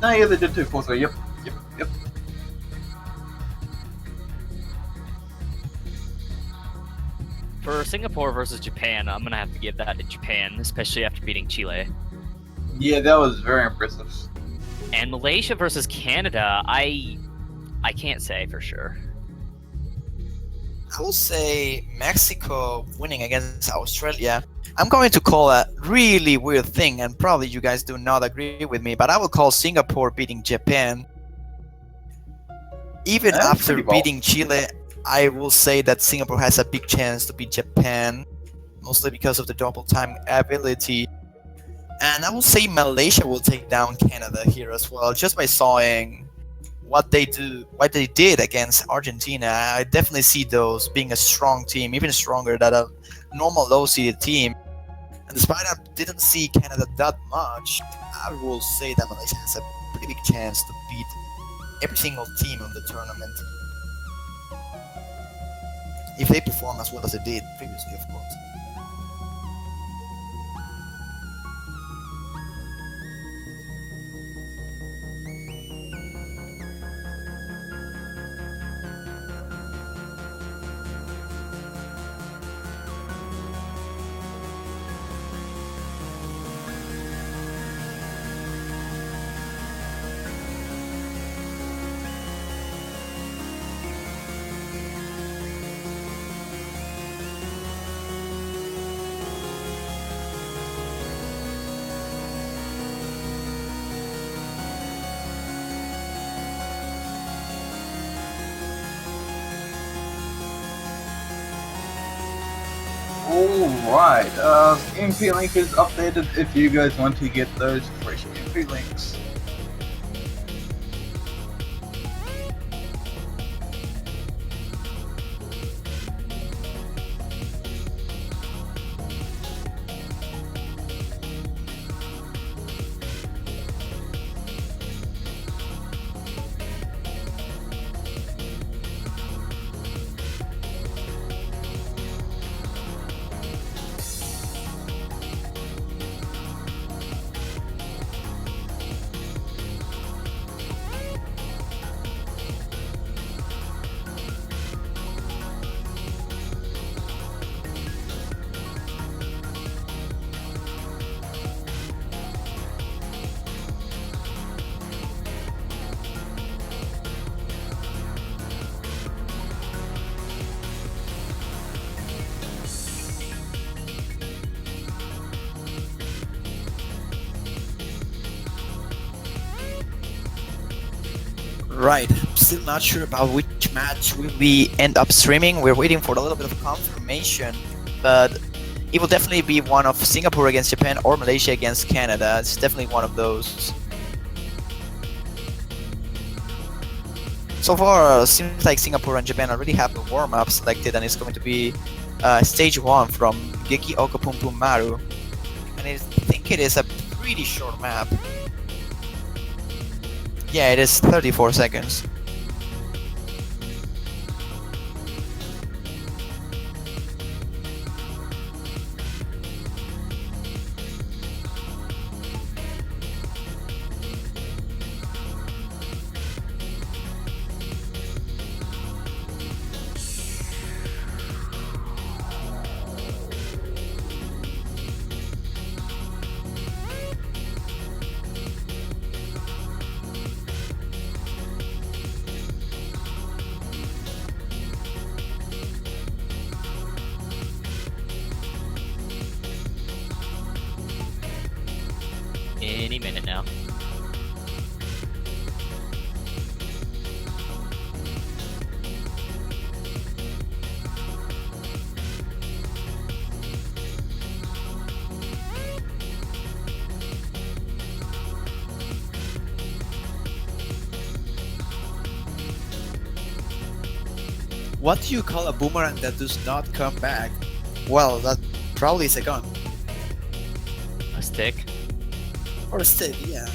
Oh yeah, they did too. 4-3. Yep, yep, yep. For Singapore versus Japan, I'm gonna have to give that to Japan, especially after beating Chile. Yeah, that was very impressive. And Malaysia versus Canada, I can't say for sure. I will say Mexico winning against Australia. I'm going to call a really weird thing, and probably you guys do not agree with me, but I will call Singapore beating Japan. Even That's after pretty bold. beating Chile, I will say that Singapore has a big chance to beat Japan, mostly because of the double time ability. And I will say Malaysia will take down Canada here as well, just by seeing what they did against Argentina. I definitely see those being a strong team, even stronger than a normal low-seeded team. And despite I didn't see Canada that much, I will say that Malaysia has a pretty big chance to beat every single team on the tournament. If they perform as well as they did previously, of course. Alright, MP link is updated if you guys want to get those fresh MP links. Right, I'm still not sure about which match will we end up streaming. We're waiting for a little bit of confirmation, but it will definitely be one of Singapore against Japan or Malaysia against Canada. It's definitely one of those. So far, seems like Singapore and Japan already have the warm-up selected, and it's going to be stage 1 from Geki Oko Pum Pum Maru. And I think it is a pretty short map. Yeah, it is 34 seconds. Any minute now. What do you call a boomerang that does not come back? Well, that probably is a gun. A stick. Or a stick, yeah.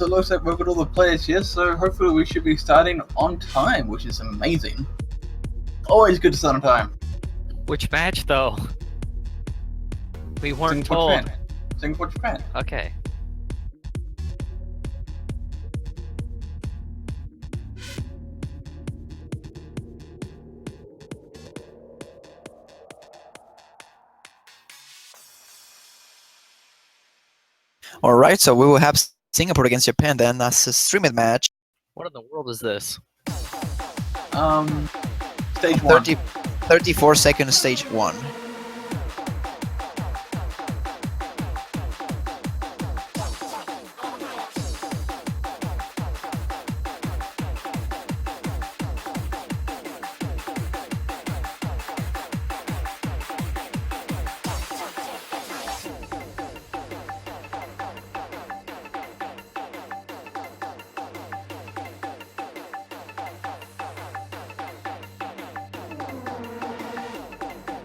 so it looks like we've got all the players here, so hopefully we should be starting on time, which is amazing. Always good to start on time. Which match, though? We weren't Singapore, told. Japan. Singapore, Japan. Okay. Alright, so we will have Singapore against Japan then as a streamed match. What in the world is this? Stage 1. 34 second stage 1.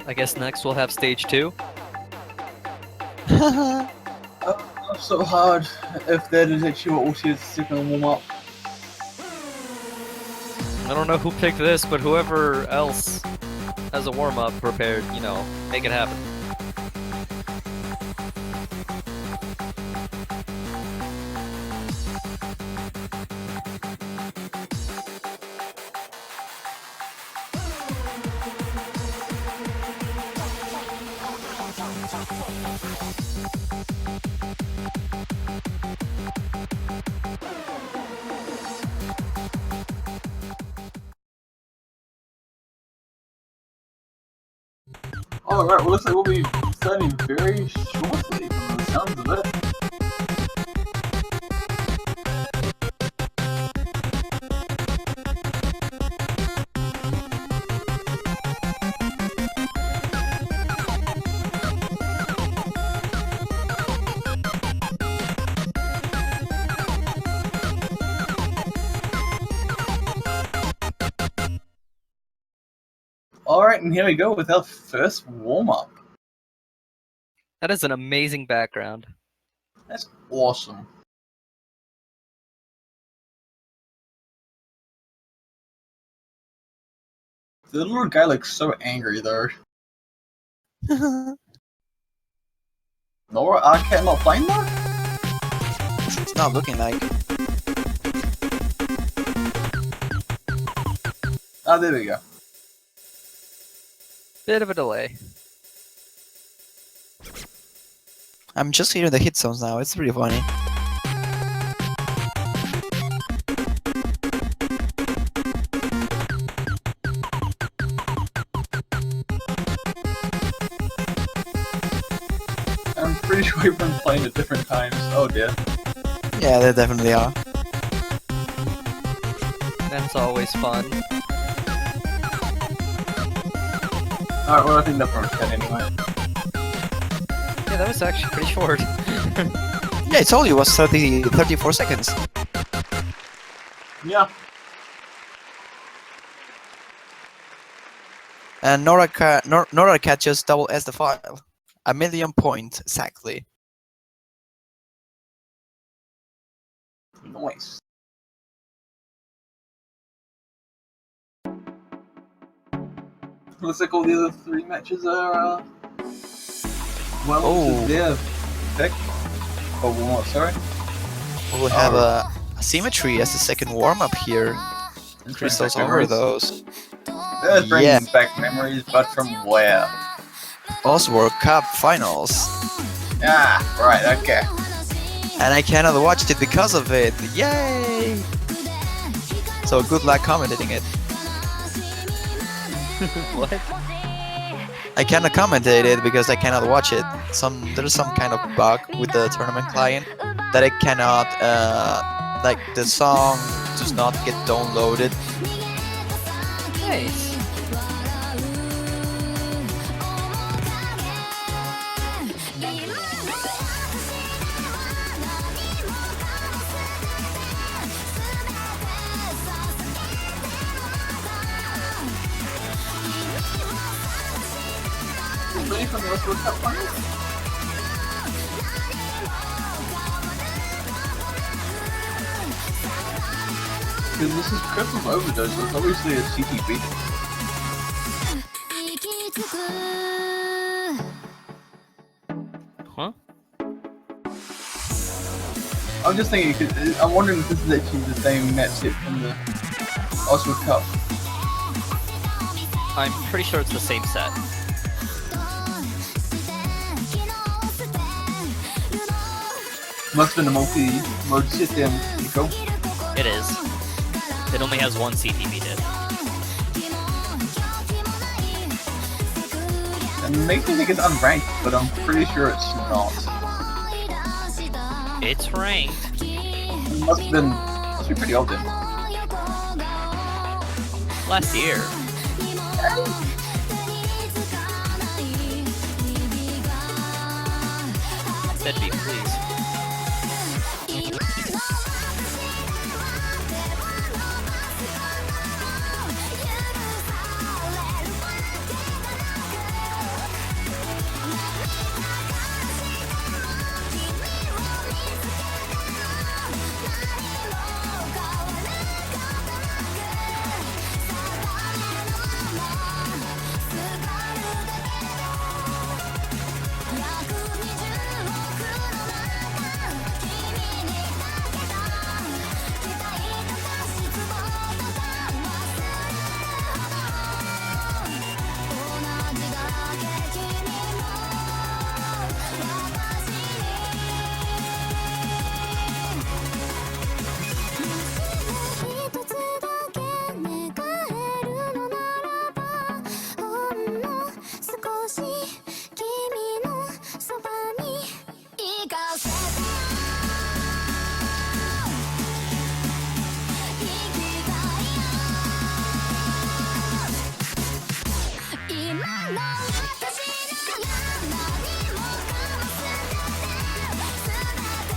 I guess next we'll have stage 2. So hard if that is actually what we'll second warm up. I don't know who picked this, but whoever else has a warm-up prepared, you know, make it happen. Alright, well looks like we'll be starting very shortly from the sounds of it. Alright, and here we go with our first warm-up. That is an amazing background. That's awesome. The little guy looks so angry though. Nora Arcade not playing though? It's not looking like. Ah, there we go. Bit of a delay. I'm just hearing the hit sounds now, it's pretty funny. I'm pretty sure we've been playing at different times. Oh dear. Yeah, they definitely are. That's always fun. Alright, well I think that one's 10 anyway. Yeah, that was actually pretty short. Yeah, I told you it was 34 seconds. Yeah. And Nora Cat just double S the file. 1,000,000 points, exactly. Nice. Looks like all the other 3 matches are, well, Oh. their pick. Oh, well, sorry. We'll have a symmetry as the second warm-up here. Crystals over those. That brings Yeah. back memories, but from where? Oz World Cup finals. Ah, right, okay. And I cannot watch it because of it. Yay! So good luck commentating it. What? I cannot commentate it because I cannot watch it. There's some kind of bug with the tournament client that I cannot like the song does not get downloaded. Nice. Ready for the Oz World Cup finals? Because this is Crystal's Overdose, so it's obviously a CTB. Huh? I'm just thinking, cause I'm wondering if this is actually the same map set from the Oswald Cup. I'm pretty sure it's the same set. Must have been a multi-mode set then, Nico. It is. It only has one CTV diff. It makes me think it's unranked, but I'm pretty sure it's not. It's ranked. It must be pretty old then. Last year. Deadbeat, please.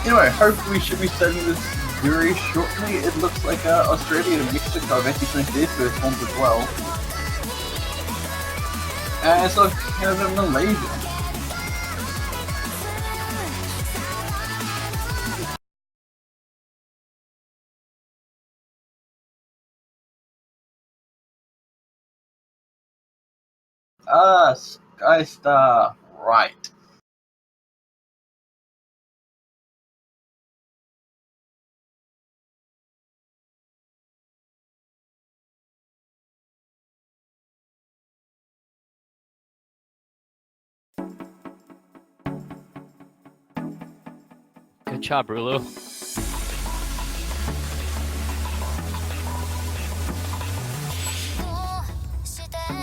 Anyway, hopefully we should be starting this very shortly. It looks like Australia and Mexico have actually finished their first ones as well. And so Canada and Malaysia. Skystar, right. Good job, Rulu.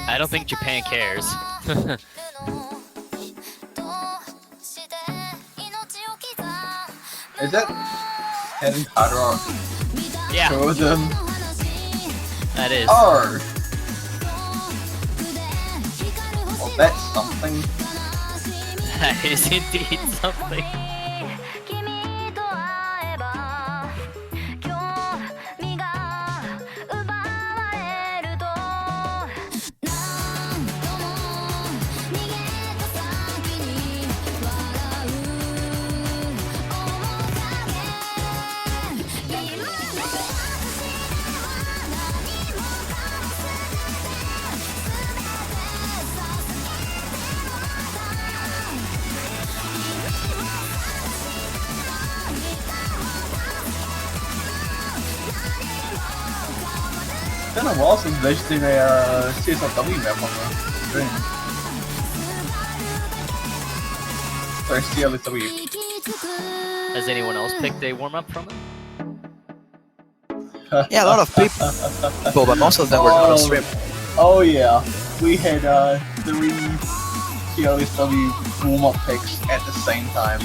I don't think Japan cares. Is that heading harder on Yeah, two of them? that is. Oh! Well, that's something. That is indeed something. It's been a while since they've seen a CSLW map on the stream. Sorry, CLSW. Has anyone else picked a warm-up from it? Yeah, a lot of people, but most of them were not on stream. Oh yeah, we had 3 CLSW warm-up picks at the same time.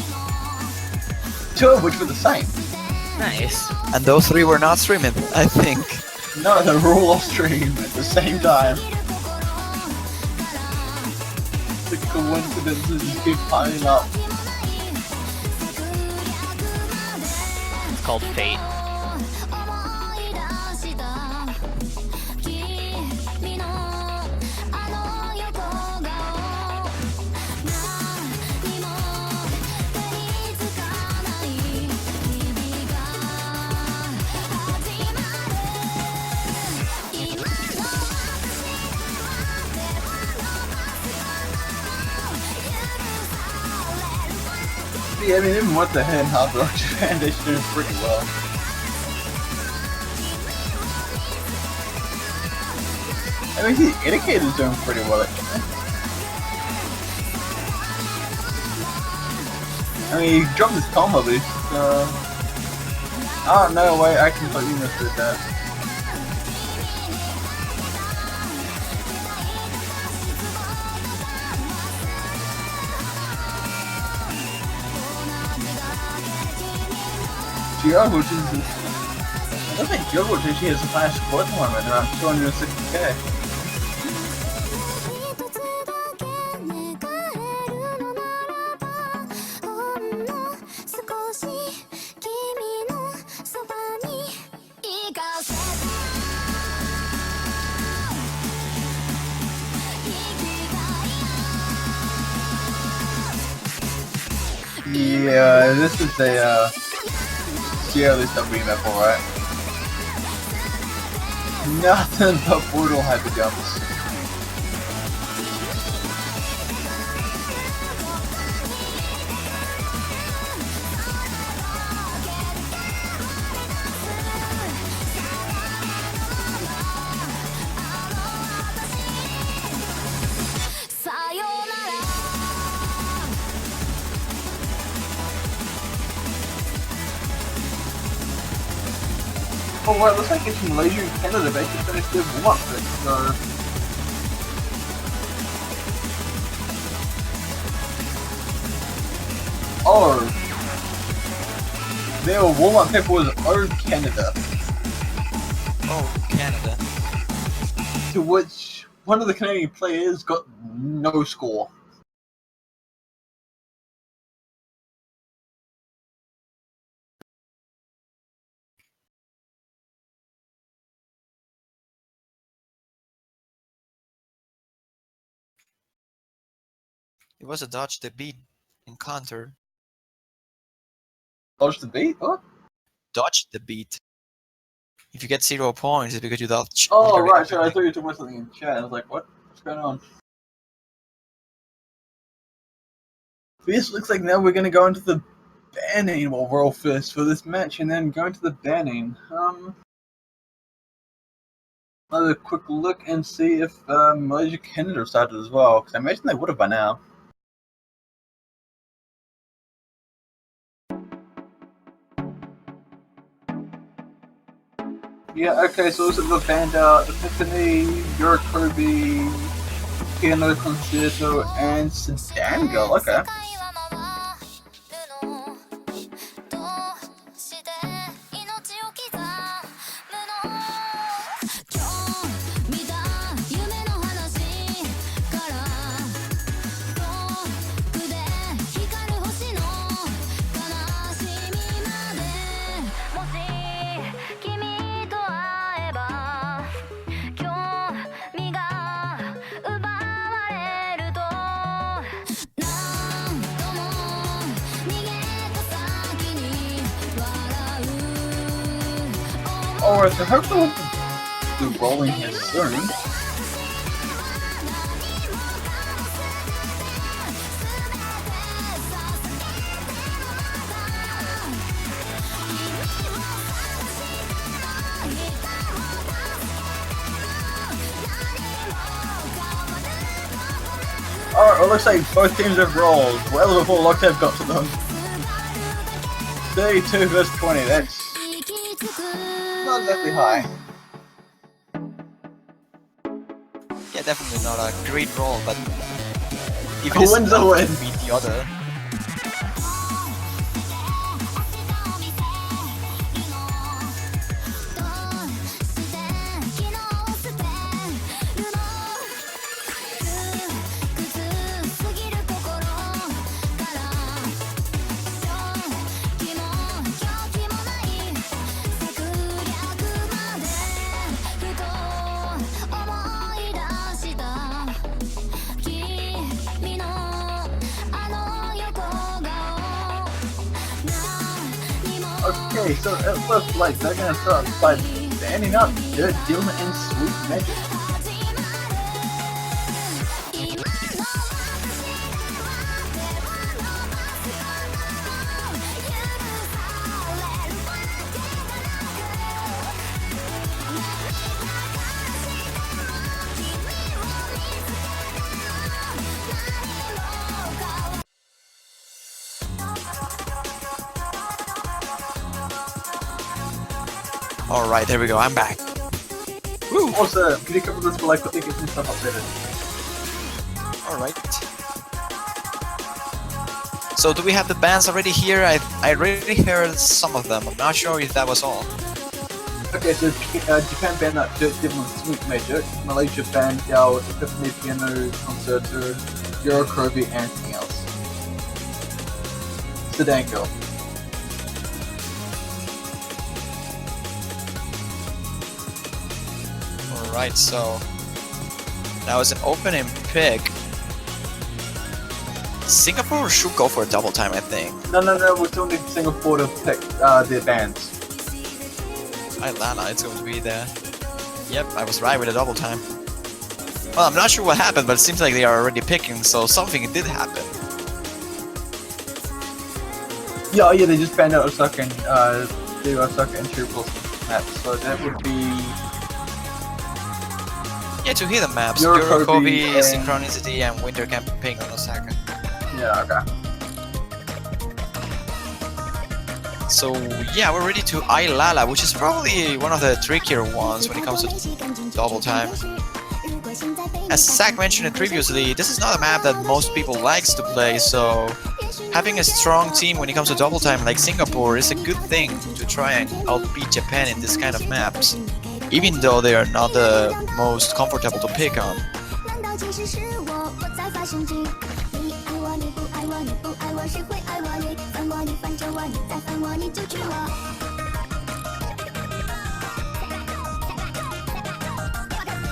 2 of which were the same. Nice. And those 3 were not streaming, I think. No, they were all off stream at the same time. The coincidences just keep piling up. It's called fate. Yeah, I mean, even with the hidden hard rock, Japan, they're doing pretty well. I mean, the Indicator's doing pretty well, actually. I mean, he dropped his combo boost. Oh, no, wait, I completely missed it there. Geo, which is... I don't think Geo, which actually has the highest score at the moment, around 260k. Yeah, this is a CLE W level, right? Nothing but brutal hyper jumps. Oh well, it looks like it's Malaysia and Canada basically finished their warm-up pick, so... Oh! Their warm-up pick was O Canada. Oh, Canada. To which one of the Canadian players got no score. It was a dodge the beat encounter. Dodge the beat? What? Dodge the beat. If you get 0 points, it's because you dodge. Oh, literally right, so I everything. thought you were talking about something in chat. I was like, what? What's going on? This looks like now we're gonna go into the banning roll first for this match and then go into the banning. Another quick look and see if Malaysia Canada started as well, because I imagine they would have by now. Yeah, okay, so this is the band Epiphany, Yorokobi, Piano Concerto, and Sedan Girl, okay. Alright, so hopefully we'll be rolling here soon. Alright, it looks like both teams have rolled. Well before Lockdown got to them. 32 versus 20, that's not exactly high. Yeah, definitely not a great roll, but if A win's a win. beat the other. Okay, so it looks like they're gonna start by banning up Dirt Doom and Sweet Magic. Alright, there we go, I'm back. Woo! Also, can you cover this while I quickly get some stuff updated? Alright. So do we have the bands already here? I already heard some of them. I'm not sure if that was all. Okay, so Japan banned out Devil Sweet Major, Malaysia banned out Epiphany Piano Concerto, Euro Kirby, and anything else. Sedanko. Alright, so now it's an opening pick. Singapore should go for a double time, I think. No, we're still need Singapore to pick their bands. Atlanta, it's going to be there. Yep, I was right with a double time. Well, I'm not sure what happened, but it seems like they are already picking, so something did happen. Yeah, they just banned out Osaka and the Osaka and Triple map, so that would be Yeah, to hear the maps, Euro Euro Kobe, and- Synchronicity, and Winter Campaign on Osaka. yeah, okay. So yeah, we're ready to Ailala, which is probably one of the trickier ones when it comes to double time. As Zach mentioned it previously, this is not a map that most people likes to play, so having a strong team when it comes to double time like Singapore is a good thing to try and outbeat Japan in this kind of maps, even though they are not the most comfortable to pick on. 难道其实是我在发神经？你爱我，你不爱我，你不爱我，谁会爱我？你烦我，你烦着我，你再烦我，你就娶我。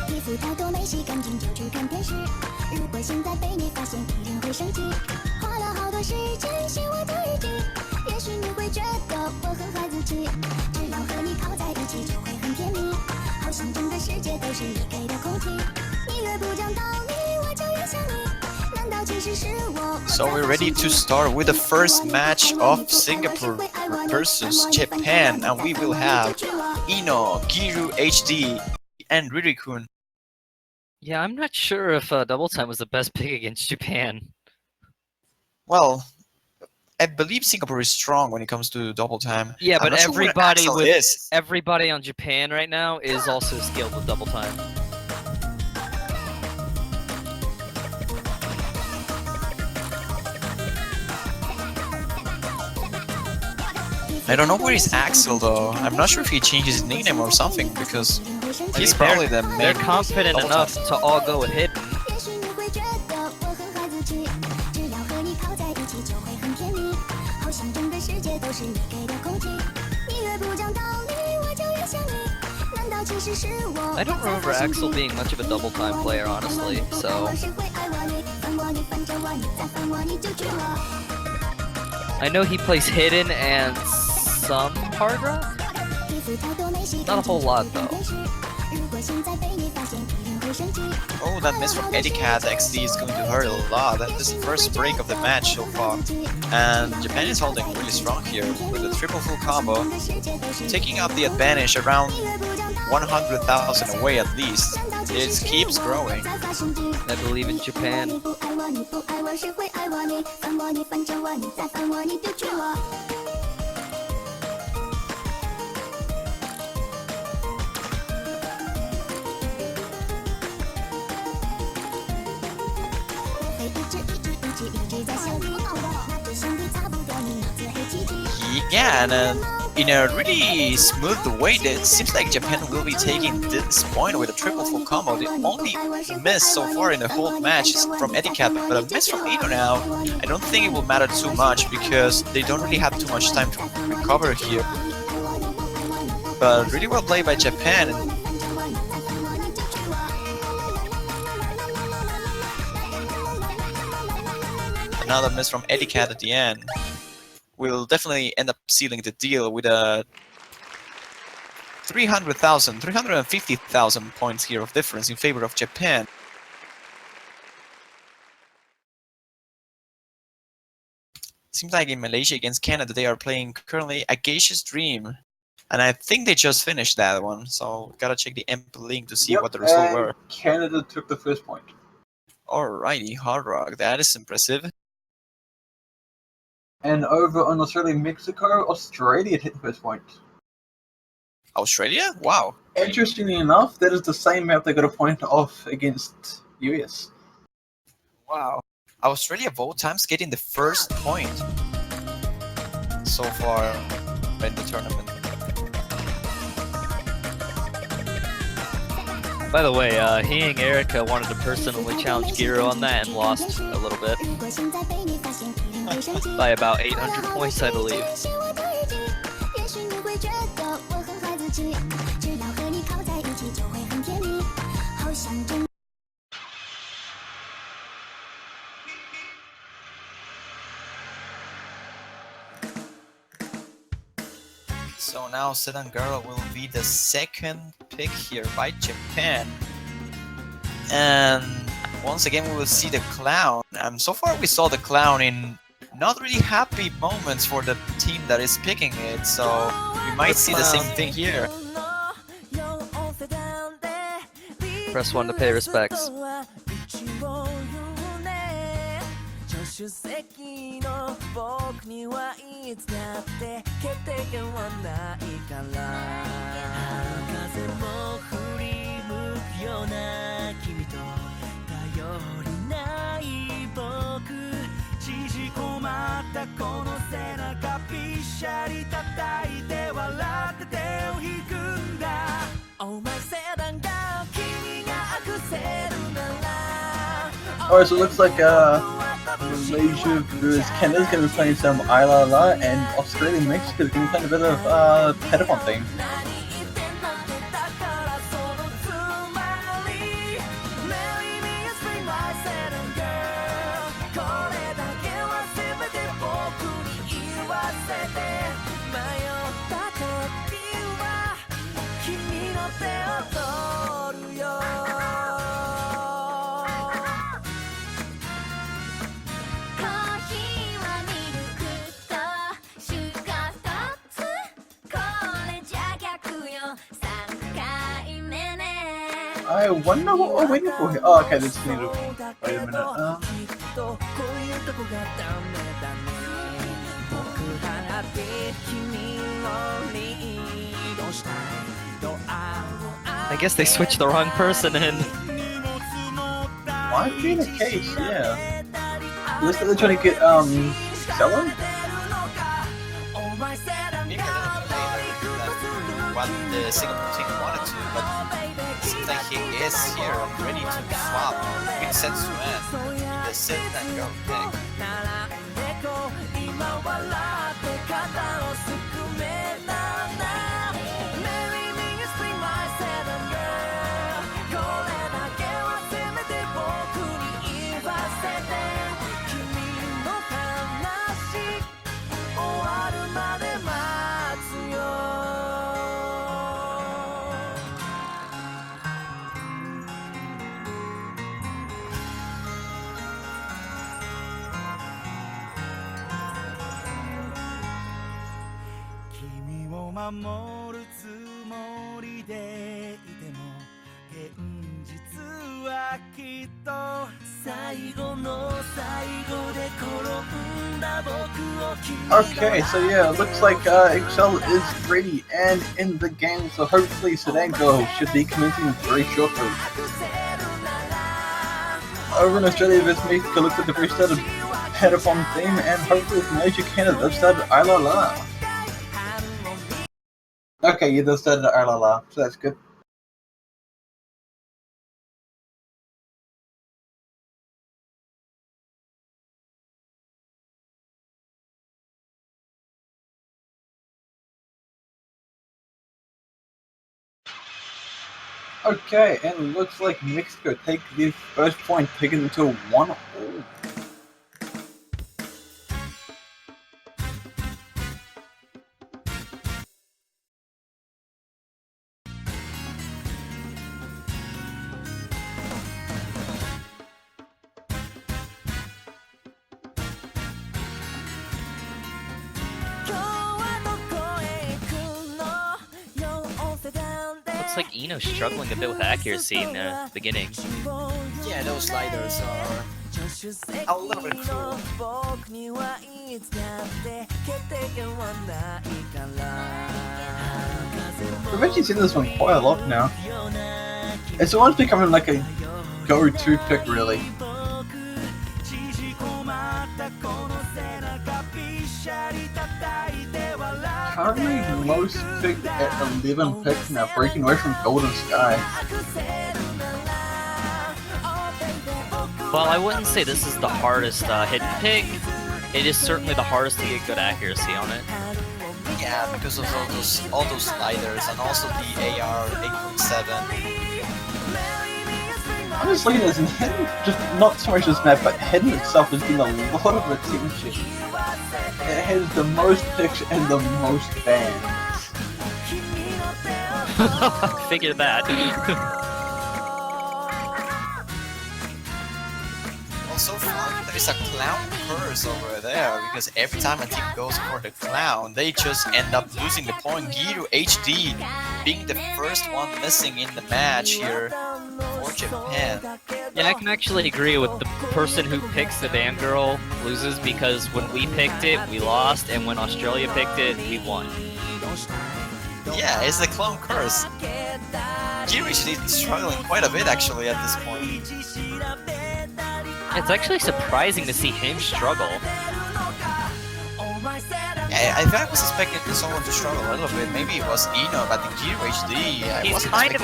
衣服太多没洗干净就去看电视。如果现在被你发现，一定会生气。花了好多时间写我的日记，也许你会觉得我很孩子气。只要和你靠在一起就会很甜蜜，好像整个世界都是你给的空气。你越不讲道理，我就越想你。难道其实是我？ So we're ready to start with the first match of Singapore versus Japan, and we will have Ino, Giru HD, and Ririkun. Yeah, I'm not sure if double time was the best pick against Japan. Well, I believe Singapore is strong when it comes to double time. Yeah, I'm but not sure what everybody Axel with is. everybody on Japan right now is also skilled with double time. I don't know where is Axel though. I'm not sure if he changed his nickname or something because he's they're- probably the They're main confident double enough time. to all go with hidden. 也许你会觉得我很孩子气，只要和你靠在一起就会很甜蜜，好像整个世界都是你给的空气。你越不讲道理，我就越想你。难道其实是我？ I don't remember Axel being much of a double time player, honestly, so I know he plays hidden and some hard rock. Not a whole lot though. Oh, that miss from Eddie Cat XD is going to hurt a lot. That is the first break of the match so far. And Japan is holding really strong here with a triple full combo, taking up the advantage around 100,000 away at least. It keeps growing. I believe in Japan. Yeah, and in a really smooth way, it seems like Japan will be taking this point with a triple full combo. The only miss so far in the whole match is from Eddie Cat, but a miss from Ino now, I don't think it will matter too much because they don't really have too much time to recover here. But really well played by Japan. Another miss from Eddie Cat at the end. Will definitely end up sealing the deal with a 350,000 points here of difference in favor of Japan. Seems like in Malaysia against Canada they are playing currently A Geisha's Dream. And I think they just finished that one, so gotta check the MP link to see what the results were. Canada took the first point. Alrighty, Hard Rock, that is impressive. And over on Australia, Mexico, Australia hit the first point. Australia? Wow. Interestingly enough, that is the same map they got a point off against US. Wow. Australia both times getting the first point so far in the tournament. By the way, Hing Erica wanted to personally challenge Giro on that and lost a little bit. By about 800 points, I believe. So now Sedangara will be the second pick here by Japan. And once again we will see the clown. So far we saw the clown in not really happy moments for the team that is picking it, so we might see the same thing here. Press 1 to pay respects. 主席の僕にはいつだって決定権はないから風も振り向くような君と頼りない僕縮こまったこの背中ぴしゃり叩いて笑って手を引くんだお前セダンが君がアクセルなら Alright, so it looks like Malaysia versus Canada's going to be playing some Ayla La, and Australia and Mexico is going to be playing a bit of Pedapon theme. I wonder what we're waiting for here. Oh, okay, this need to wait a minute. I guess they switched the wrong person in. Might be the case, yeah. Looks like they're trying to get Cellen? Maybe a little bit later than what the Singapore team wanted to, but it seems like he is here and ready to swap with Setsuan in the set and go pick. Okay, so yeah, it looks like Excel is ready and in the game, so hopefully Sedango should be commencing very shortly. Over in Australia versus Mexico, looks like the very started Pedapon theme, and hopefully with Malaysia, Canada, they've started Ayla La. Okay, yeah, they've started Ayla La, so that's good. Okay, and it looks like Mexico take the first point, taking it to 1-all. Looks like Ino's struggling a bit with accuracy in the beginning. Yeah, those sliders are a little bit cruel. We've actually seen this one quite a lot now. It's almost becoming like a go-to pick, really. Currently, most picked at 11 picks now, breaking away from Golden Sky. Well, I wouldn't say this is the hardest hidden pick. It is certainly the hardest to get good accuracy on it. Yeah, because of all those sliders and also the AR 8.7. I'm just looking at this and Hidden, just not so much this map, but Hidden itself has been a lot of attention. It has the most picks and the most bans. Figure that. Also, there is a clown curse over there because every time a team goes for the clown, they just end up losing the point. Giru HD being the first one missing in the match here for Japan. Yeah, I can actually agree with the person who picks the Band Girl loses because when we picked it, we lost, and when Australia picked it, we won. Yeah, it's the clown curse. Giru HD is struggling quite a bit actually at this point. It's actually surprising to see him struggle. Yeah, I was expecting someone to struggle a little bit. Maybe it was Eno, but the Giru HD, He's kind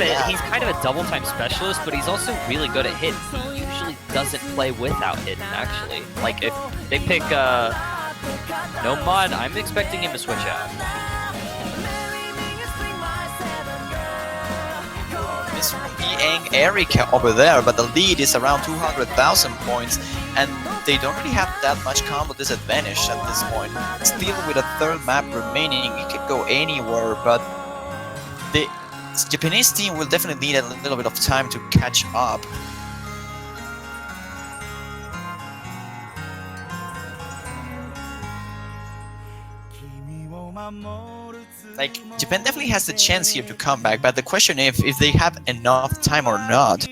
of a double time specialist, but he's also really good at hit. He usually doesn't play without hidden, actually. Like if they pick no mod, I'm expecting him to switch out. It's being Erika over there, but the lead is around 200,000 points, and they don't really have that much combo disadvantage at this point. Still, with a third map remaining, it could go anywhere, but the Japanese team will definitely need a little bit of time to catch up. Like, Japan definitely has the chance here to come back, but the question is if they have enough time or not.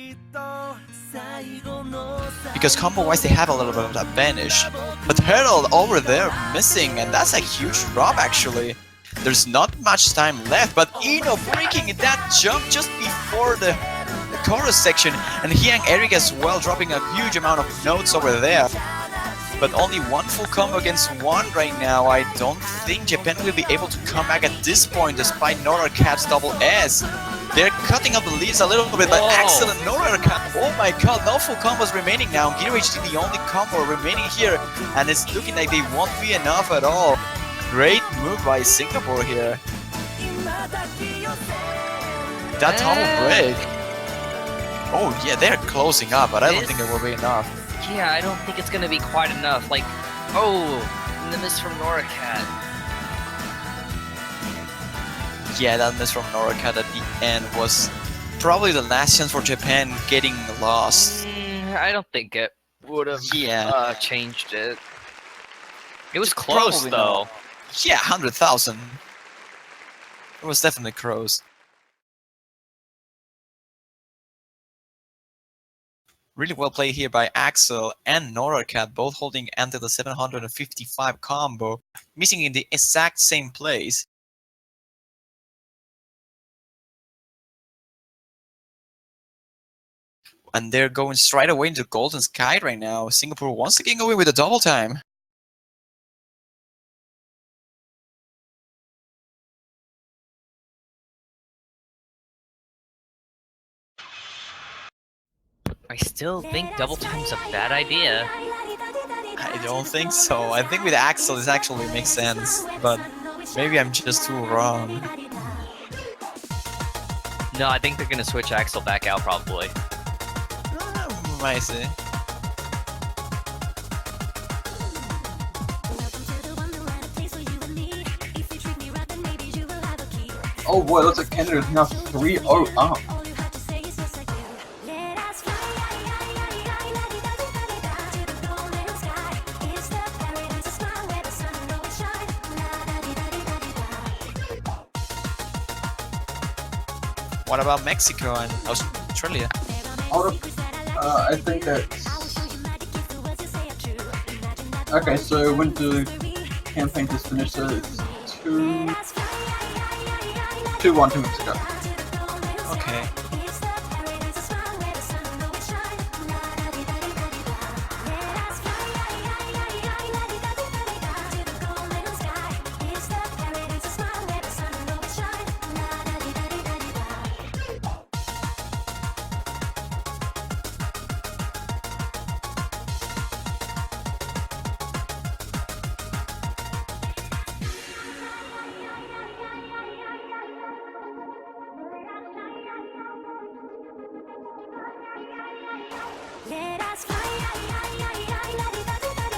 Because combo-wise they have a little bit of advantage. But Herald over there missing, and that's a huge drop actually. There's not much time left, but Eno breaking that jump just before the chorus section, and he and Eric as well dropping a huge amount of notes over there. But only one full combo against one right now. I don't think Japan will be able to come back at this point despite Nora Cat's double S. They're cutting up the leads a little bit, but Axel and Nora Cat, oh my god, no full combos remaining now. Giru HD the only combo remaining here, and it's looking like they won't be enough at all. Great move by Singapore here. That tunnel break. Oh yeah, they're closing up, but I don't think it will be enough. Yeah, I don't think it's gonna be quite enough. Like, oh, and the miss from Nora Cat. Yeah, that miss from Nora Cat at the end was probably the last chance for Japan getting lost. I don't think it would have changed it. It was close Probably though. not. Yeah, 100,000. It was definitely close. Really well played here by Axel and Noracat, both holding until the 755 combo, missing in the exact same place. And they're going straight away into Golden Sky right now. Singapore once again going with a double time. I still think double time's a bad idea. I don't think so. I think with Axel this actually makes sense, but maybe I'm just too wrong. No, I think they're gonna switch Axel back out probably. I see. Oh boy, looks like Canada is now 3-0 up. What about Mexico and Australia? I think that's... Okay, so when the campaign just finished, so it's 2... 2-1 to Mexico. Okay.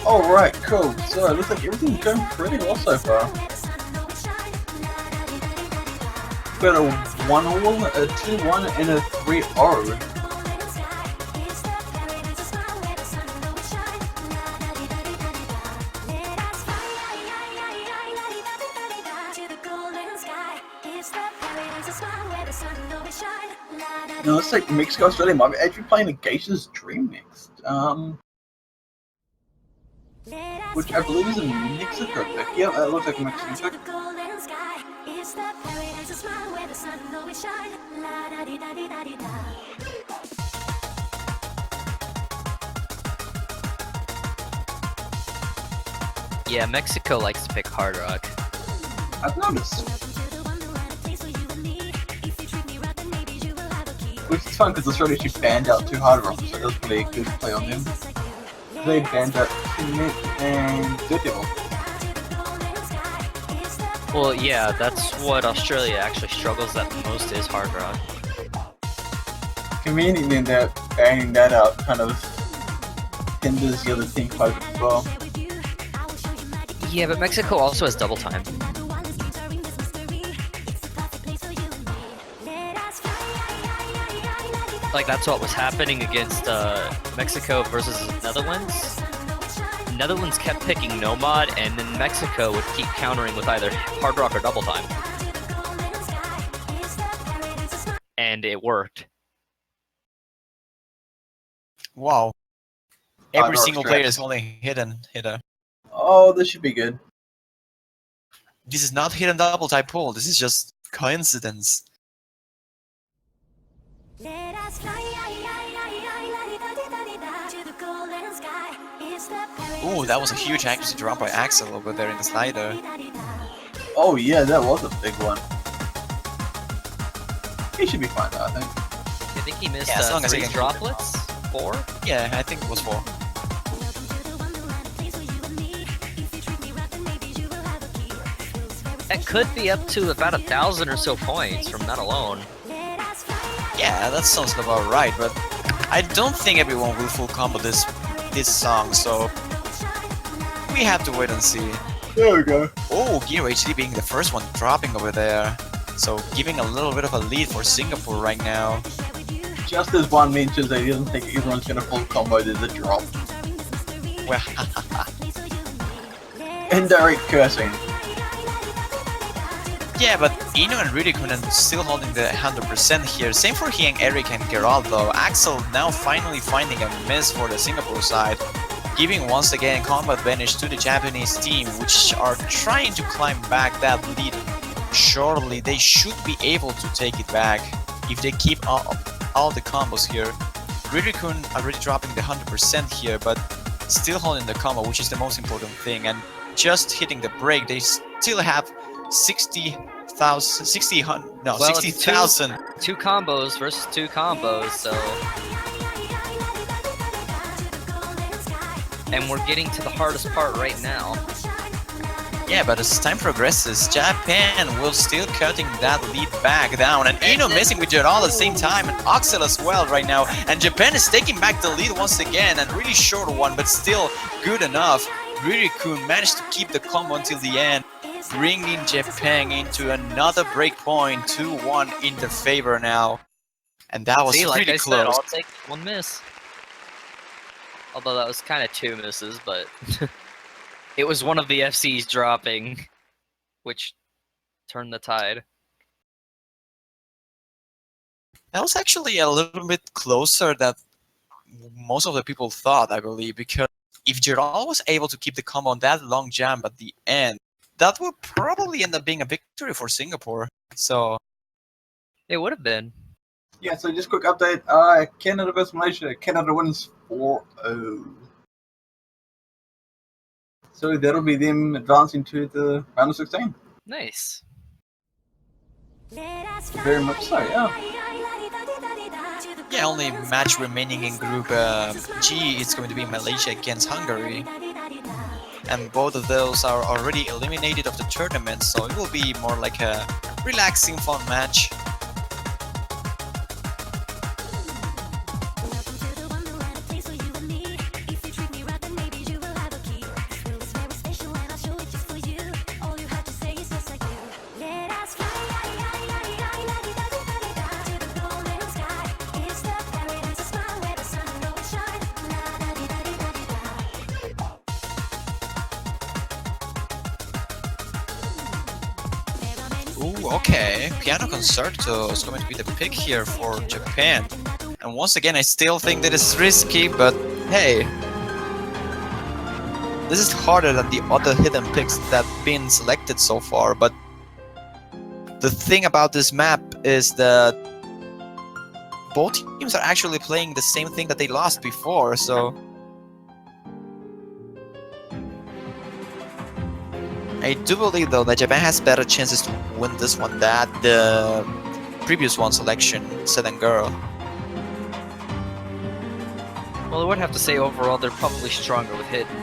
Alright, cool. So, it looks like everything's going pretty well so far. Got a 1-all, a 2-1, and a 3-0. Now, looks like Mexico Australia might be actually playing a Geisha's Dream next. Which I believe is a Mexico pick. Yeah, it looks like a Mexican pick. Yeah, Mexico likes to pick hard rock. I've noticed. Which is fun because Australia actually banned out 2 hard rocks, so it was really a good play on them. They banned out Teammate and Daredevil. Well, yeah, that's what Australia actually struggles at the most is hard rock. Conveniently, that banning that out kind of hinders the other team quite a bit as well. Yeah, but Mexico also has double time. Like, that's what was happening against Mexico versus Netherlands. Netherlands kept picking Nomad, and then Mexico would keep countering with either hard rock or double time. And it worked. Wow. Every Rock single straps. player is only hidden hitter. Oh, this should be good. This is not hidden double type pool. This is just coincidence. Ooh, that was a huge accuracy drop by Axel over there in the slider. Oh yeah, that was a big one. He should be fine though, I think. I think he missed Yeah, as long as he 3 can- droplets? 4? Yeah, I think it was 4. That could be up to about 1,000 or so points from that alone. Yeah, that sounds about right, but I don't think everyone will full combo this song, so we have to wait and see. There we go. Oh, Gear HD being the first one dropping over there, so giving a little bit of a lead for Singapore right now. Just as one mentions that he doesn't think everyone's gonna full combo, there's a drop. Well, Indirect cursing. yeah, but Inu and Ridikunen still holding the 100% here. Same for He and Eric and Geralt though. Axel now finally finding a miss for the Singapore side, giving once again combat advantage to the Japanese team, which are trying to climb back that lead. Surely they should be able to take it back if they keep all the combos here. Ridikun already dropping the 100% here, but still holding the combo, which is the most important thing, and just hitting the break. They still have 60,000, 60,000, no, Well, it's 60,000. 2 combos versus 2 combos, so... And we're getting to the hardest part right now. Yeah, but as time progresses, Japan will still cutting that lead back down, and Ino messing with Gerald at the same time, and Axel as well right now, and Japan is taking back the lead once again, and really short one, but still good enough. Ririkun managed to keep the combo until the end, bringing Japan into another break point, 2-1 in their favor now. And that was See, like pretty I said, close. I'll take 1 miss. Although that was kind of 2 misses, but it was one of the FCs dropping, which turned the tide. That was actually a little bit closer than most of the people thought, I believe, because if Gerald was able to keep the combo on that long jump at the end, that would probably end up being a victory for Singapore. So It would have been. Yeah, so just quick update. Canada vs Malaysia. Canada wins 4-0. So that'll be them advancing to the round of 16. Nice. Very much so, yeah. Yeah, only match remaining in Group G is going to be Malaysia against Hungary. And both of those are already eliminated of the tournament, so it will be more like a relaxing, fun match. Ooh, okay. Piano Concerto is going to be the pick here for Japan. And once again, I still think that it's risky, but hey. This is harder than the other hidden picks that have been selected so far, but the thing about this map is that both teams are actually playing the same thing that they lost before, so I do believe though that Japan has better chances to win this one than the previous one selection, Southern Girl. Well, I would have to say overall they're probably stronger with hidden.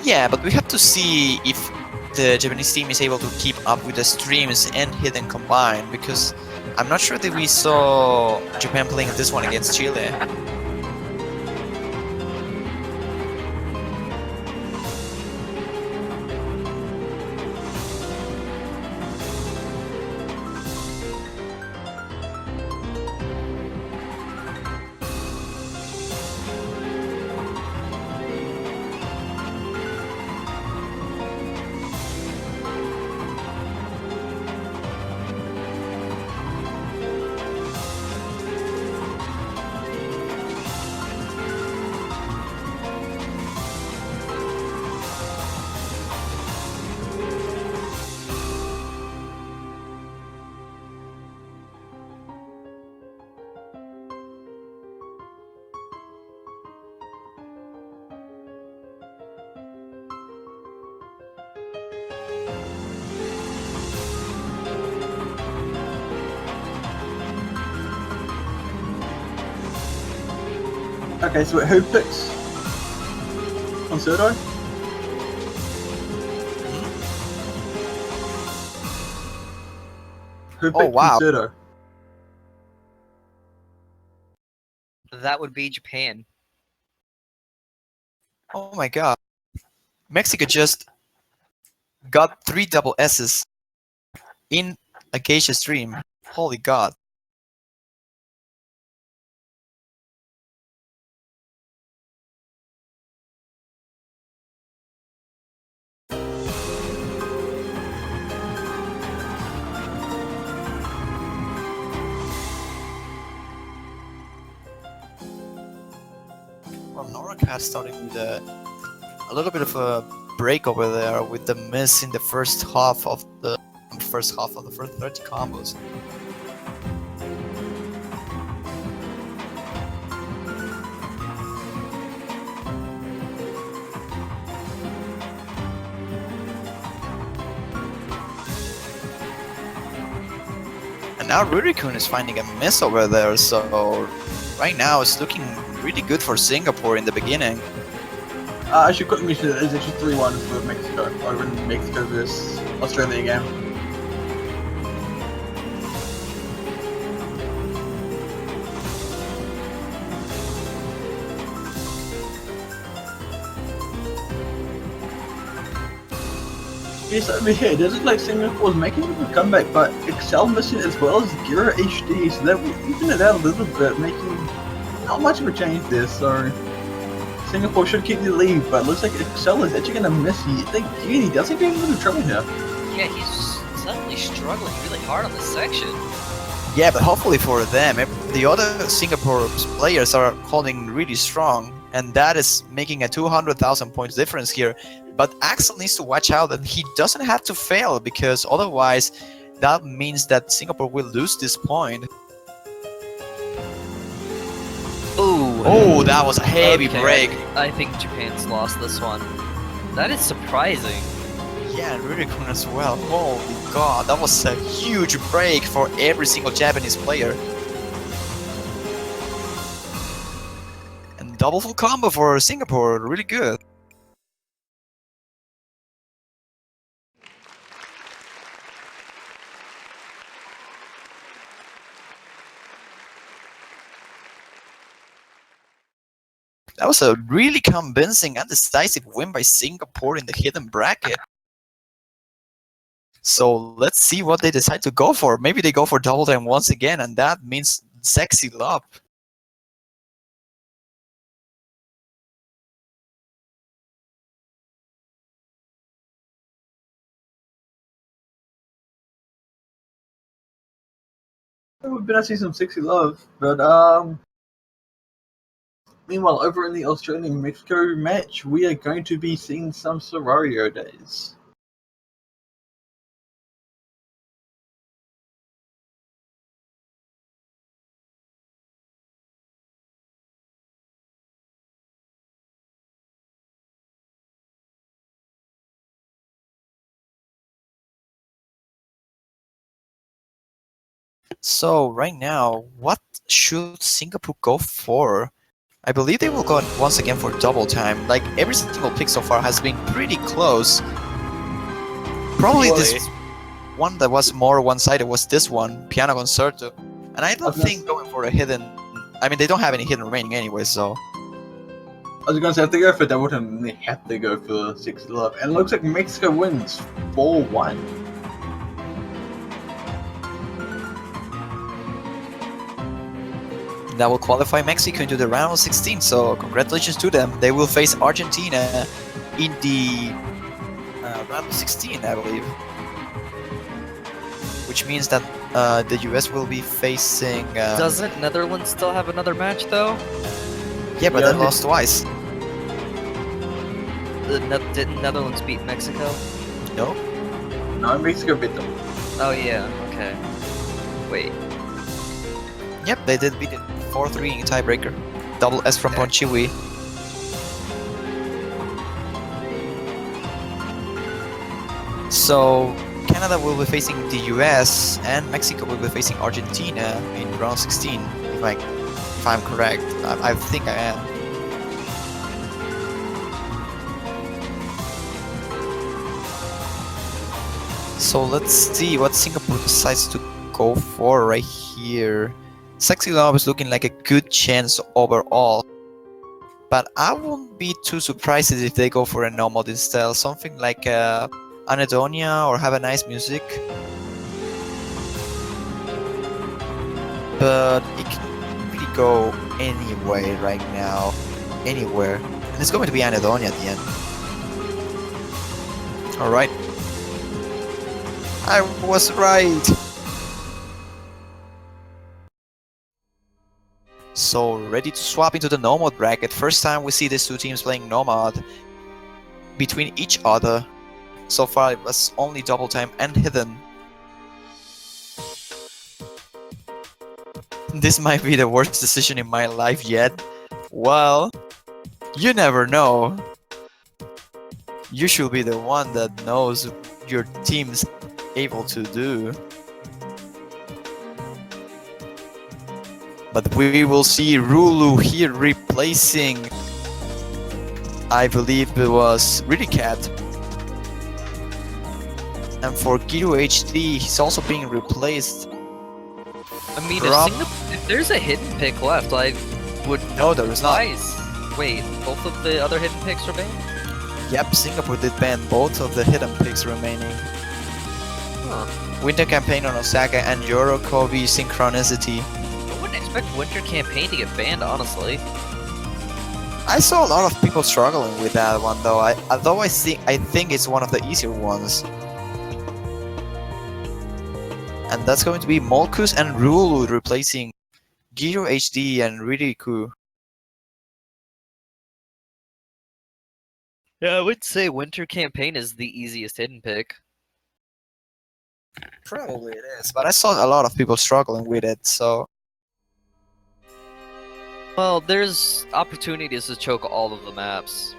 Yeah, but we have to see if the Japanese team is able to keep up with the streams and hidden combined, because I'm not sure that we saw Japan playing this one against Chile. Okay, so who picks Concerto? Who picked wow. Concerto? That would be Japan. Oh my god. Mexico just got 3 double S's in a geisha stream. Holy god. Well, NORACAT starting with a little bit of a break over there with the miss in the first half of the first 30 combos. And now Rurikun is finding a miss over there, so right now it's looking really good for Singapore in the beginning. I should quickly mention that it's actually 3-1 for Mexico over in Mexico versus Australia game. Yes, over here, it does look like Singapore is making a good comeback, but Excel missing as well as Gira HD, so that will even it out a little bit, making not much of a change there, so Singapore should keep the lead, but looks like Excel is actually going to miss. He doesn't get into trouble here. Yeah, he's suddenly struggling really hard on this section. Yeah, but hopefully for them, the other Singapore players are holding really strong, and that is making a 200,000 points difference here. But Axel needs to watch out that he doesn't have to fail, because otherwise that means that Singapore will lose this point. Ooh. Oh, that was a heavy Okay, break. I think Japan's lost this one. That is surprising. Yeah, and Rurikun as well. Holy god, that was a huge break for every single Japanese player. And double full combo for Singapore, really good. That was a really convincing and decisive win by Singapore in the hidden bracket. So let's see what they decide to go for. Maybe they go for double time once again, and that means sexy love. We've been to see some sexy love, but meanwhile, over in the Australian-Mexico match, we are going to be seeing some scenario days. So right now, what should Singapore go for? I believe they will go once again for double time. Like every single pick so far has been pretty close. Probably this one that was more one-sided was this one, Piano Concerto. And I don't Okay. think going for a hidden... I mean, they don't have any hidden remaining anyway, so... I was gonna say, if they go for double time, then they have to go for sexy love. And it looks like Mexico wins 4-1. That will qualify Mexico into the round of 16, so congratulations to them. They will face Argentina in the round of 16, I believe. Which means that the US will be facing... Doesn't Netherlands still have another match though? yeah, but Yeah, they lost twice. Didn't Netherlands beat Mexico? No? No, Mexico beat them. Oh yeah, okay. Wait. Yep, they did beat it 4-3 in tiebreaker. Double S from Ponchiwi. So Canada will be facing the US and Mexico will be facing Argentina in round 16. If I'm correct, I think I am. So let's see what Singapore decides to go for right here. Sexy Love is looking like a good chance overall. But I won't be too surprised if they go for a no mod instead. Something like Anedonia or Have a Nice Music. But it can really go anyway right now. Anywhere. And it's going to be Anedonia at the end. Alright. I was right! So ready to swap into the Nomad bracket. First time we see these two teams playing Nomad between each other. So far it was only double time and hidden. This might be the worst decision in my life yet. Well, you never know. You should be the one that knows your team's able to do. But we will see Rulu here replacing, I believe it was Cat. And for Giro HD, he's also being replaced. I mean, Rob- if there's a hidden pick left, I would No, there is not. advise. Wait, both of the other hidden picks are banned? Yep, Singapore did ban both of the hidden picks remaining. Huh. Winter Campaign on Osaka and Euro Kobe Synchronicity. I wouldn't expect Winter Campaign to get banned, honestly. I saw a lot of people struggling with that one though. Although I think it's one of the easier ones. And that's going to be Molkus and Rulu replacing Giro HD and Ririku. Yeah, I would say Winter Campaign is the easiest hidden pick. Probably it is, but I saw a lot of people struggling with it, so Well, there's opportunities to choke all of the maps.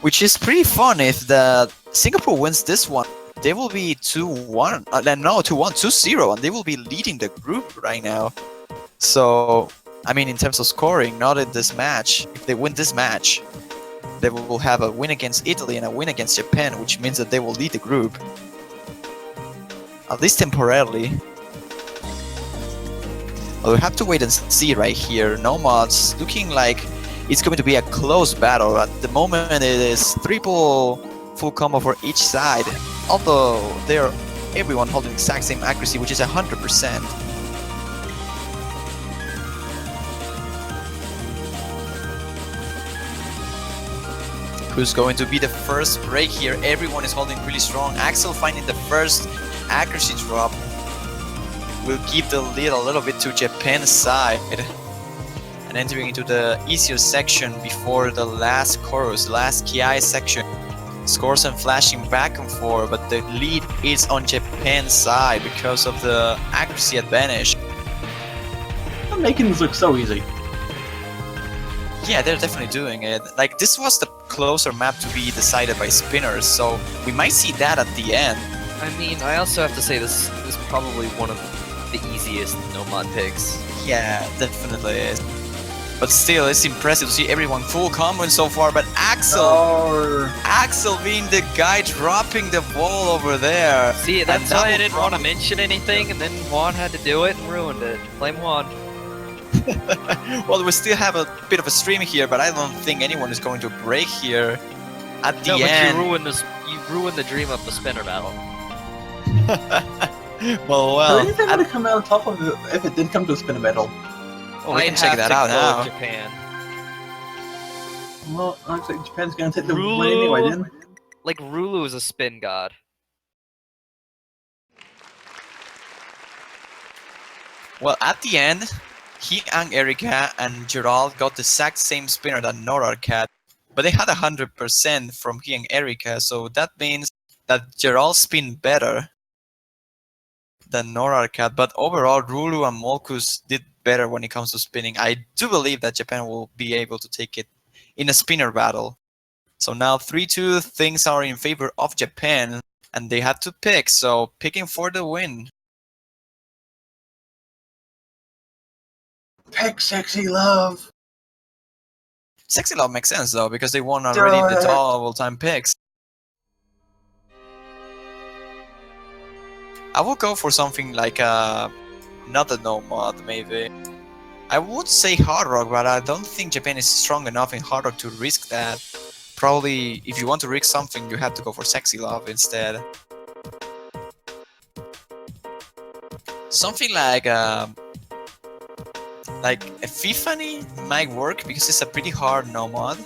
which is pretty fun if the Singapore wins this one. They will be 2-1, no, 2-1, 2-0, and they will be leading the group right now. So, I mean, in terms of scoring, not in this match. If they win this match, they will have a win against Italy and a win against Japan, which means that they will lead the group. At least temporarily. Well, we have to wait and see right here. Nomads looking like it's going to be a close battle. At the moment, it is triple full combo for each side. Although they're everyone holding the exact same accuracy, which is 100%. Who's going to be the first break here? Everyone is holding really strong. Axel finding the first accuracy drop will give the lead a little bit to Japan's side. And entering into the easier section before the last chorus, last Ki section. Scores and flashing back and forth, but the lead is on Japan's side because of the accuracy advantage. They're making this look so easy. Yeah, they're definitely doing it. Like, this was the closer map to be decided by spinners, so we might see that at the end. I mean, I also have to say this is probably one of the easiest Nomad picks. Yeah, definitely is. But still, it's impressive to see everyone full comboing so far, but Axel being the guy dropping the ball over there. See, that's why I didn't want to mention anything, and then Juan had to do it and ruined it. Blame Juan. Well, we still have a bit of a stream here, but I don't think anyone is going to break here. At the end, you ruined the dream of the spinner battle. well. Who do you think would have come out on top of it if it did come to a spinner battle? Well, we can check that out now. Japan. Well, looks like Japan's gonna take the win anyway then. Like, Rulu is a spin god. Well, at the end, he and Erika and Gerald got the exact same spinner that Norarcat, but they had 100% from he and Erika, so that means that Gerald spin better than Norarcat, but overall Rulu and Molkus did better when it comes to spinning. I do believe that Japan will be able to take it in a spinner battle. So now 3-2, things are in favor of Japan, and they had to pick, so picking for the win. Pick Sexy Love. Sexy Love makes sense though, because they won already the double time picks. I will go for something like another Nomad maybe. I would say Hard Rock, but I don't think Japan is strong enough in Hard Rock to risk that. Probably, if you want to risk something, you have to go for Sexy Love instead. Something like Epiphany might work because it's a pretty hard Nomad.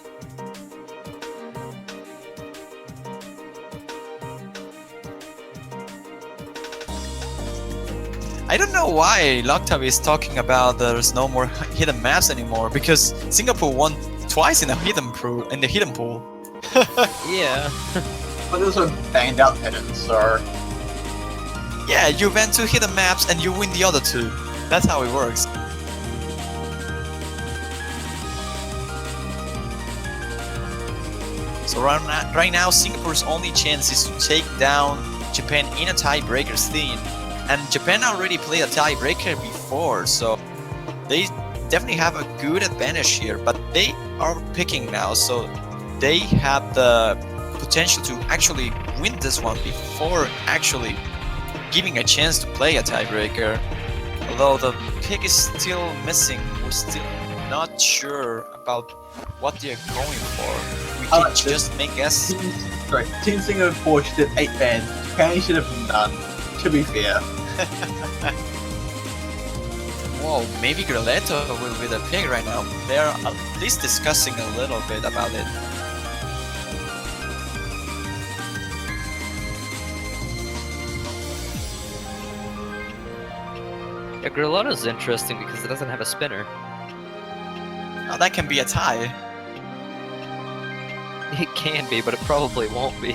I don't know why Loctave is talking about there's no more hidden maps anymore, because Singapore won twice in the hidden pool. Yeah. But those are banged out hidden, so... Yeah, you win 2 hidden maps and you win the other 2. That's how it works. So right now, Singapore's only chance is to take down Japan in a tiebreaker scene. And Japan already played a tiebreaker before, so they definitely have a good advantage here. But they are picking now, so they have the potential to actually win this one before actually giving a chance to play a tiebreaker. Although the pick is still missing, we're still not sure about what they're going for. We can just make guess. Team Singapore should have 8 bans. Japan should have none, to be fair. Whoa, maybe Greletto will be the pick right now. They're at least discussing a little bit about it. Yeah, Grilotto's interesting because it doesn't have a spinner. Now that can be a tie. It can be, but it probably won't be.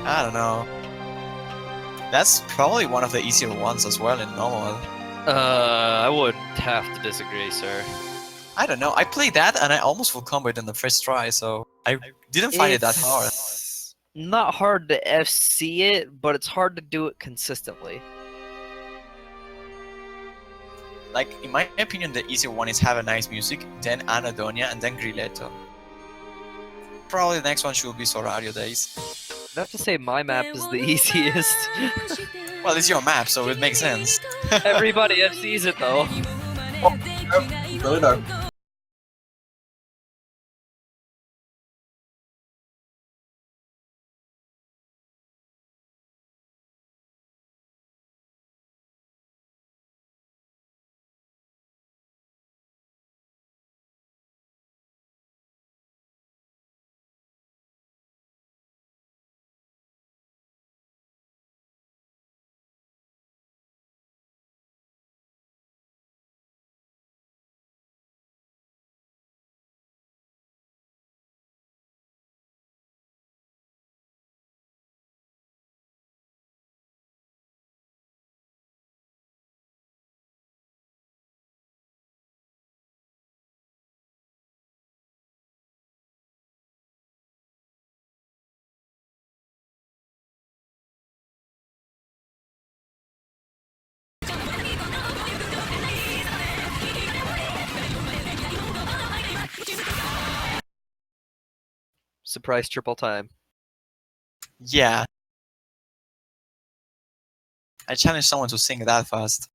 I don't know. That's probably one of the easier ones as well in normal. I would have to disagree, sir. I don't know. I played that and I almost full comboed in the first try, so I didn't find it that hard. It's not hard to FC it, but it's hard to do it consistently. Like, in my opinion, the easier one is Have a Nice Music, then Anadonia, and then Grilletto. Probably the next one should be Sorario Days. I'd have to say my map is the easiest. Well, it's your map, so it makes sense. Everybody FCs it though. Really though. Surprise triple time. Yeah. I challenge someone to sing that fast.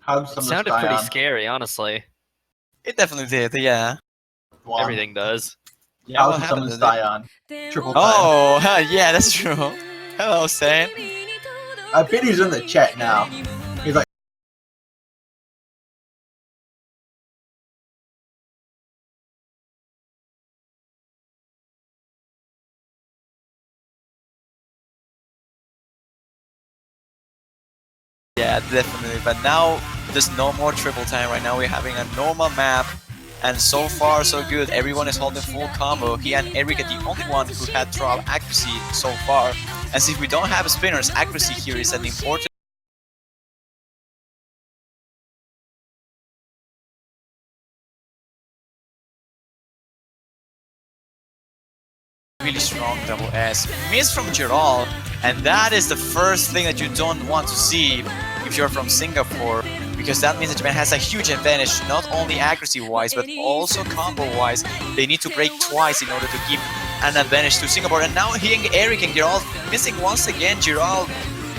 Have It some sounded pretty scary, honestly. It definitely did, yeah. Everything does. Yeah, what How happened summon to that? Scion. Triple time. Oh, yeah, that's true. Hello, Stan. I bet he's in the chat now. He's like, Yeah, definitely. But now there's no more triple time. Right now we're having a normal map. And so far, so good. Everyone is holding full combo. He and Eric are the only one who had drop accuracy so far. And since we don't have spinners, accuracy here is an important. Really strong double S. Miss from Gerald. And that is the first thing that you don't want to see if you're from Singapore. Because that means that Japan has a huge advantage, not only accuracy-wise, but also combo-wise. They need to break twice in order to give an advantage to Singapore. And now he and Eric and Gerald missing once again. Gerald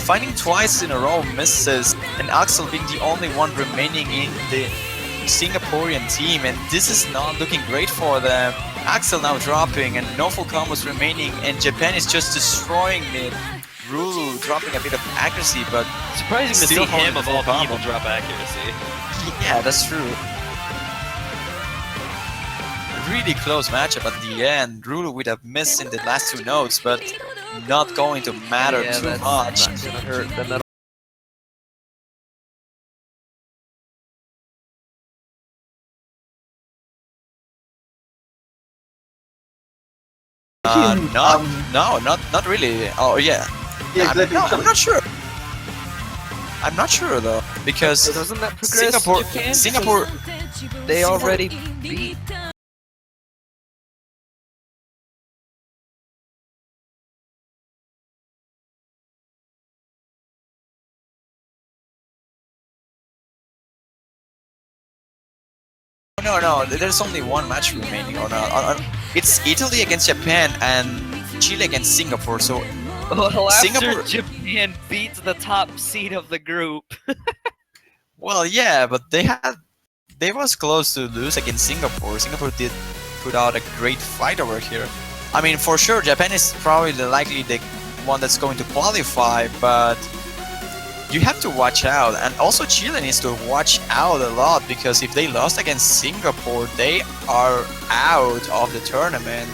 finding twice in a row misses, and Axel being the only one remaining in the Singaporean team. And this is not looking great for them. Axel now dropping, and no full combos remaining, and Japan is just destroying it. Rulu dropping a bit of accuracy, but Surprising to see still him holding of full all combo. people drop accuracy. Yeah, that's true. Really close matchup at the end. Rulu would have missed in the last two notes, but not going to matter Yeah, too that's much. not gonna hurt them at Not really. Oh yeah. yeah, I'm, no, I'm not sure. I'm not sure though, because Doesn't that progress Japan? Singapore. They already beat. No, there's only one match remaining. It's Italy against Japan and Chile against Singapore. So Well, after Singapore- Japan beats the top seed of the group. well, yeah, but they was close to lose against Singapore. Singapore did put out a great fight over here. I mean, for sure, Japan is probably the one that's going to qualify, but you have to watch out. And also Chile needs to watch out a lot, because if they lost against Singapore, they are out of the tournament.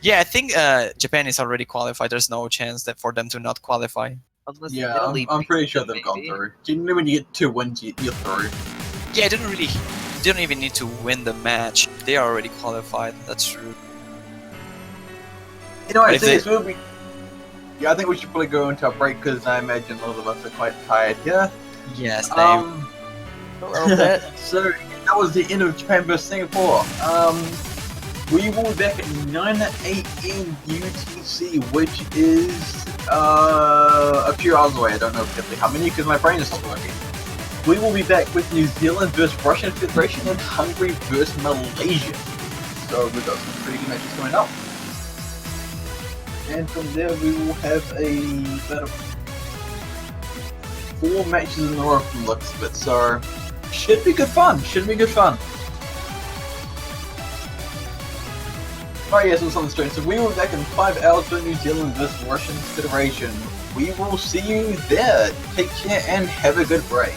Yeah, I think Japan is already qualified. There's no chance that for them to not qualify. Unless yeah, Italy I'm pretty beats sure them, they've gone maybe. through. Generally, when you get 2 wins, you're through. Yeah, I didn't really didn't even need to win the match. They are already qualified. That's true. You know, I If think they- it's yeah, I think we should probably go into a break because I imagine a lot of us are quite tired here. Yes, they. A little bit. So that was the end of Japan vs Singapore. We will be back at 9 a.m. UTC, which is a few hours away. I don't know exactly how many because my brain is still working. We will be back with New Zealand vs Russian Federation and Hungary vs Malaysia. So we've got some pretty good matches coming up. And from there we will have about 4 matches in a row from the looks of it. So should be good fun. Should be good fun. Alright, yes, it's on the stream. So we will be back in 5 hours for New Zealand vs Russian Federation. We will see you there. Take care and have a good break.